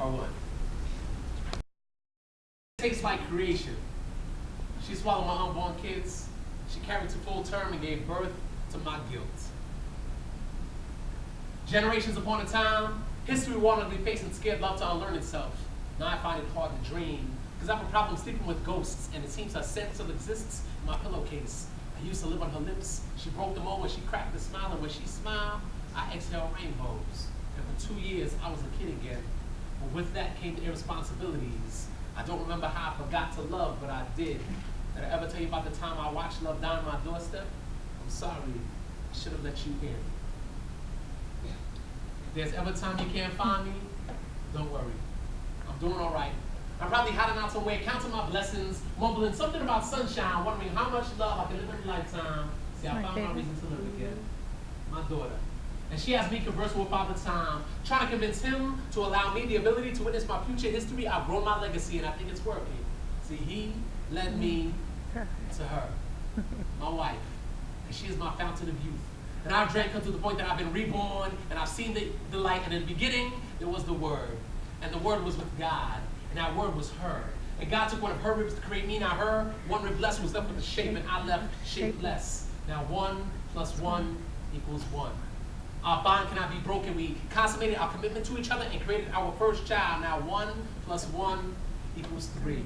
Part one. Takes like creation. She swallowed my unborn kids. She carried to full term and gave birth to my guilt. Generations upon a time, history wanted to be facing scared love to unlearn itself. Now I find it hard to dream, because I have a problem sleeping with ghosts, and it seems her sense still exists in my pillowcase. I used to live on her lips. She broke the mold when she cracked the smile, and when she smiled, I exhaled rainbows. And for 2 years, I was a kid again. But with that came the irresponsibilities. I don't remember how I forgot to love, but I did. Did I ever tell you about the time I watched love die on my doorstep? I'm sorry. I should have let you in. If there's ever a time you can't find me, don't worry. I'm doing all right. I'm probably hiding out somewhere, counting my blessings, mumbling something about sunshine, wondering how much love I can live in a lifetime. See, I found my reason to live again. My daughter. And she has me conversing with Father Time, trying to convince him to allow me the ability to witness my future history. I've grown my legacy, and I think it's working. See, he led me to her, my wife, and she is my fountain of youth. And I've drank her to the point that I've been reborn, and I've seen the light. And in the beginning, there was the Word, and the Word was with God, and that Word was her. And God took one of her ribs to create me. Now her, one rib less was left with the shape, and I left shapeless. Now 1 + 1 = 1. Our bond cannot be broken. We consummated our commitment to each other and created our first child. Now 1 + 1 = 3.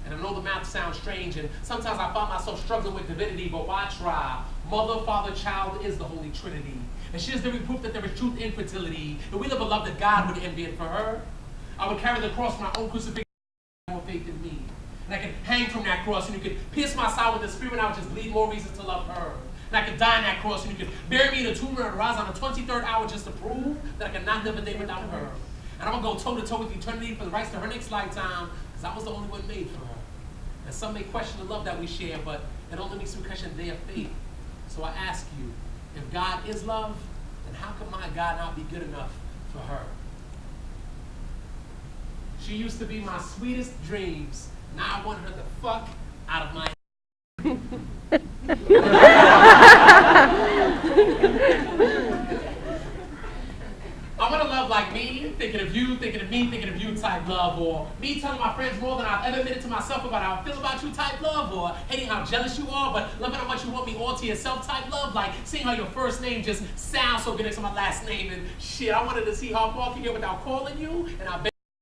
And I know the math sounds strange, and sometimes I find myself struggling with divinity, but why try? Mother, Father, Child is the Holy Trinity. And she is the proof that there is truth in fertility. If we live a love that God would envy it for her, I would carry the cross for my own crucifixion and more faith in me. And I could hang from that cross, and you could pierce my side with the Spirit, and I would just bleed more reasons to love her. And I could die on that cross, and you could bury me in a tomb and rise on the 23rd hour just to prove that I could not live a day without her. And I'm going to go toe-to-toe with eternity for the rights to her next lifetime, because I was the only one made for her. And some may question the love that we share, but it only makes me question their faith. So I ask you, if God is love, then how can my God not be good enough for her? She used to be my sweetest dreams. Now I want her the fuck out of my I want to love like me, thinking of you, thinking of me, thinking of you type love, or me telling my friends more than I've ever admitted to myself about how I feel about you type love, or hating how jealous you are, but loving how much you want me all to yourself type love, like seeing how your first name just sounds so good next to my last name, and shit, I wanted to see how far I can get without calling you, and I bet